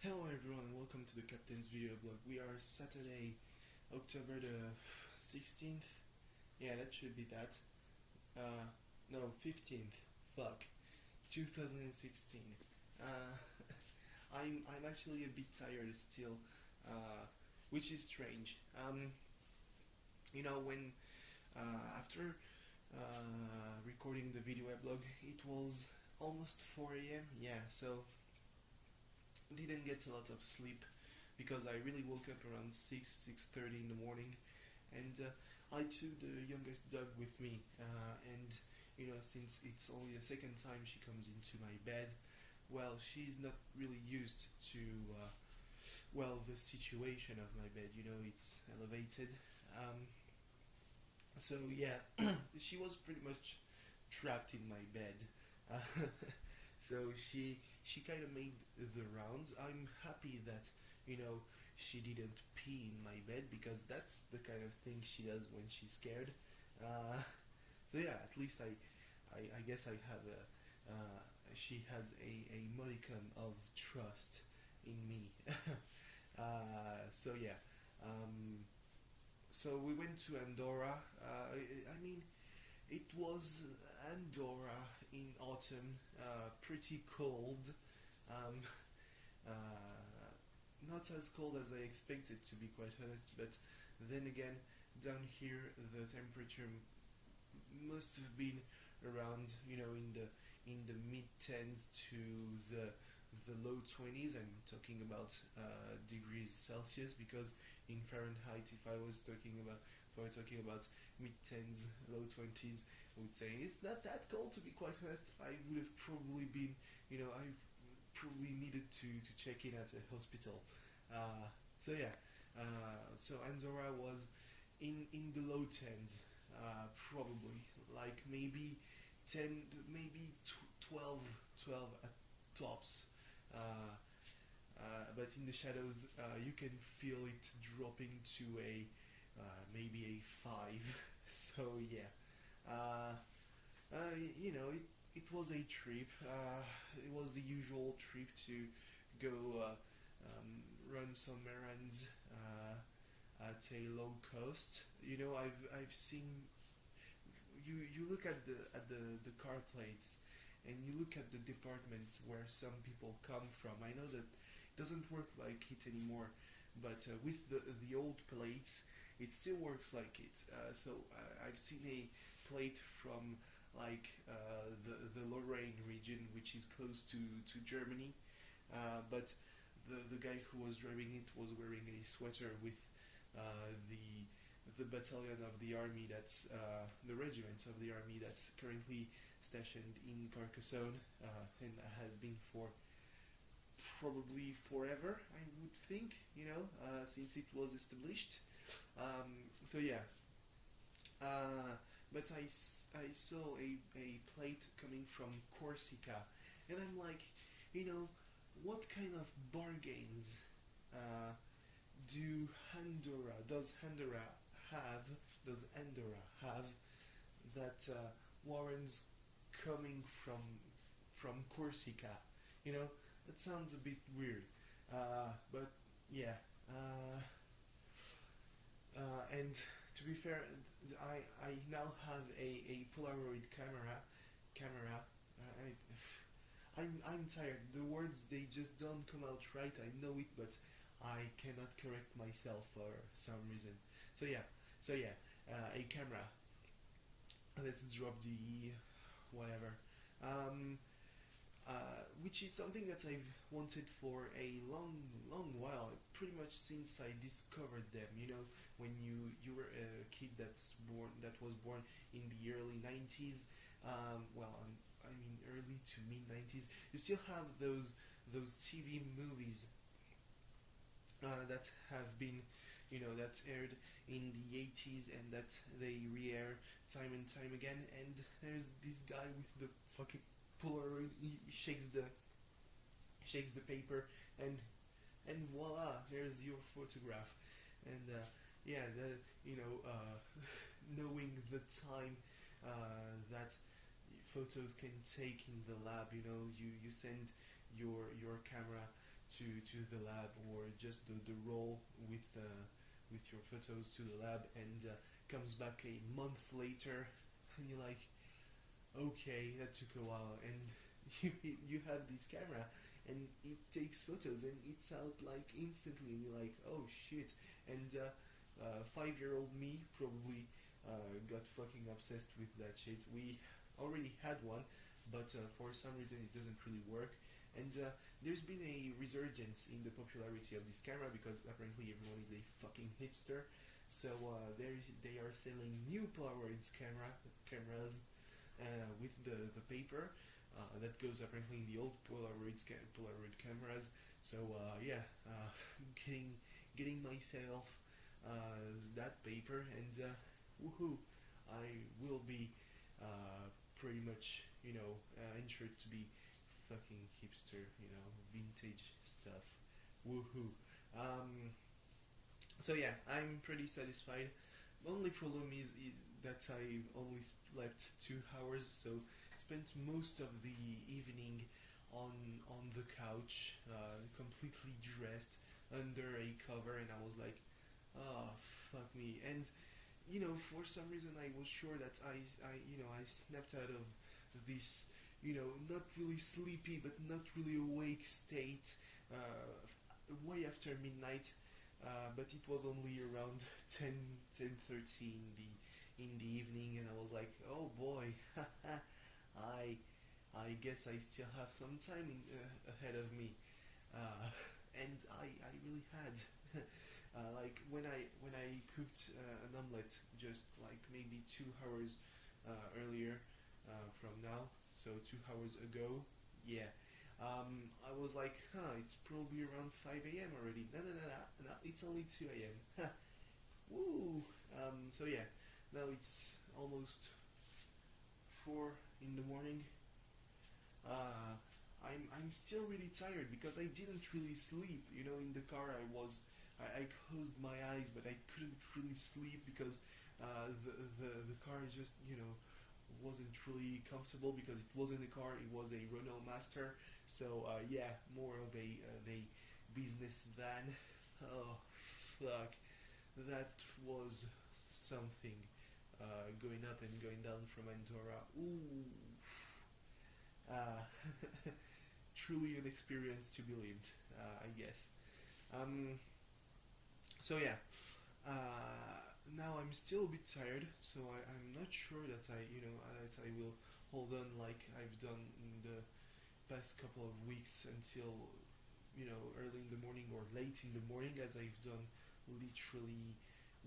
Hello everyone and welcome to the Captain's video blog. We are Saturday, October the 16th. Yeah, that should be that. No, 15th. Fuck. 2016. Uh, I'm actually a bit tired still, which is strange. When after recording the video blog, it was almost 4 a.m. Yeah, so didn't get a lot of sleep because I really woke up around 6:30 in the morning, and I took the youngest dog with me, and since it's only the second time she comes into my bed, well, she's not really used to the situation of my bed. It's elevated, so yeah, she was pretty much trapped in my bed. So she kind of made the rounds. I'm happy that she didn't pee in my bed because that's the kind of thing she does when she's scared. Uh, so yeah, at least I guess I have she has a modicum of trust in me. So yeah, so we went to Andorra. I mean, it was Andorra in autumn, pretty cold. Um, not as cold as I expected, to be quite honest, but then again, down here the temperature must have been around, in the mid tens to the low 20s. I'm talking about degrees Celsius, because in Fahrenheit, if I was talking about mid tens, low 20s, I would say it's not that cold, to be quite honest. I would have probably been, I probably needed to check in at a hospital. So yeah, so Andorra was in the low tens, probably like maybe 10, maybe 12 at tops. But in the shadows, you can feel it dropping to a maybe a 5. So yeah, uh, it was a trip. It was the usual trip to go run some errands at a low cost. I've seen, you look at the car plates, and you look at the departments where some people come from. I know that it doesn't work like it anymore, but with the old plates, it still works like it. I've seen a plate from like the Lorraine region, which is close to Germany, but the guy who was driving it was wearing a sweater with the battalion of the army, that's the regiment of the army that's currently stationed in Carcassonne, and has been for probably forever, I would think, since it was established. So yeah, but I saw a plate coming from Corsica, and I'm like, what kind of bargains uh, does Andorra have that warrants coming from Corsica? That sounds a bit weird, but yeah. And to be fair, I now have a Polaroid camera. I'm tired. The words, they just don't come out right. I know it, but I cannot correct myself for some reason. So yeah, a camera. Let's drop the whatever. Which is something that I've wanted for a long while, pretty much since I discovered them. When you were a kid that was born in the early 90s, I mean early to mid 90s, you still have those TV movies that have been, that aired in the 80s, and that they re-air time and time again. And there's this guy with the fucking Polaroid. He shakes the paper, and voila, there's your photograph. And yeah, knowing the time that photos can take in the lab, you send your camera to the lab, or just the roll with your photos to the lab, and comes back a month later, and you're like, okay, that took a while, and you have this camera, and it takes photos, and it's out like instantly, and you're like, oh shit, and 5-year-old me probably got fucking obsessed with that shit. We already had one, but for some reason it doesn't really work, and there's been a resurgence in the popularity of this camera because apparently everyone is a fucking hipster. So they are selling new Polaroid cameras with the paper that goes apparently in the old Polaroid cameras. So getting myself that paper, and woohoo! I will be pretty much ensured to be fucking hipster, vintage stuff. Woohoo! So yeah, I'm pretty satisfied. Only problem is that I only slept 2 hours, so spent most of the evening on the couch, completely dressed under a cover, and I was like, oh fuck me. And for some reason I was sure that I snapped out of this not really sleepy but not really awake state way after midnight. But it was only around 10:30 in the evening, and I was like, oh boy, I guess I still have some time ahead of me, and I really had. Like when I cooked an omelette just like maybe 2 hours earlier from now, so 2 hours ago, yeah. I was like, it's probably around 5 a.m. already. No, it's only 2 a.m. Woo! So yeah, now it's almost 4 in the morning. I'm still really tired because I didn't really sleep. In the car I closed my eyes, but I couldn't really sleep because the car just wasn't really comfortable because it wasn't a car, it was a Renault Master. So yeah, more of a business van. Oh fuck, that was something. Going up and going down from Andorra. Ooh. Truly an experience to be lived, I guess. So yeah, now I'm still a bit tired, so I'm not sure that I will hold on like I've done in the past couple of weeks until early in the morning or late in the morning, as I've done literally,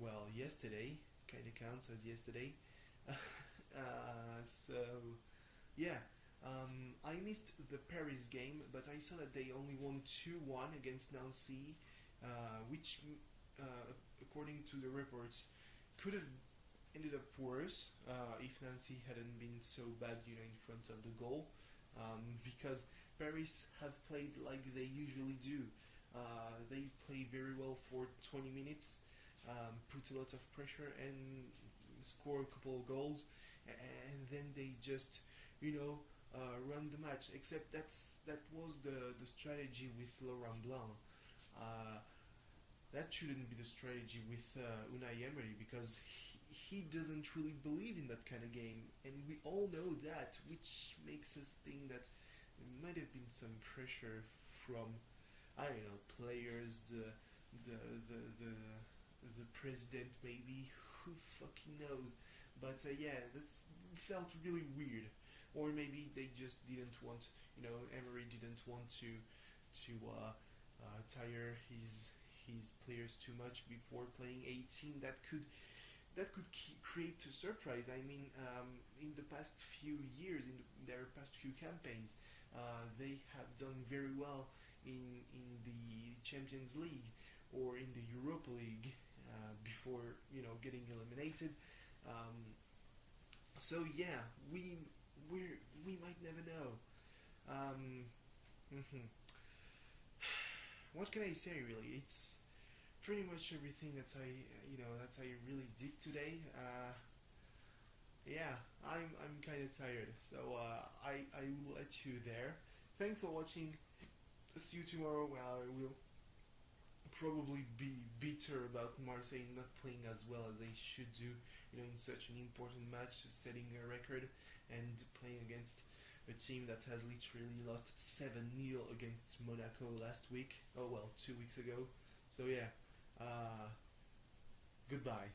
well, yesterday. Kind of counts as yesterday. So yeah, I missed the Paris game, but I saw that they only won 2-1 against Nancy, which according to the reports could have ended up worse if Nancy hadn't been so bad in front of the goal, because Paris have played like they usually do. They play very well for 20 minutes, put a lot of pressure and score a couple of goals, and then they just run the match. Except that was the strategy with Laurent Blanc. That shouldn't be the strategy with Unai Emery, because he doesn't really believe in that kind of game, and we all know that, which makes us think that there might have been some pressure from, I don't know, players, the president maybe, who fucking knows. But yeah, that felt really weird. Or maybe they just didn't want, Emery didn't want to tire his players too much before playing a team that could create a surprise. I mean, in the past few years, in their past few campaigns, they have done very well in the Champions League or in the Europa League before getting eliminated. So yeah, we might never know. What can I say, really? It's pretty much everything that I really did today. Yeah, I'm kind of tired, so I will let you there. Thanks for watching. see you tomorrow, where I will probably be bitter about Marseille not playing as well as they should do, in such an important match, setting a record and playing against a team that has literally lost 7-0 against Monaco last week. Oh well, 2 weeks ago. So yeah, goodbye.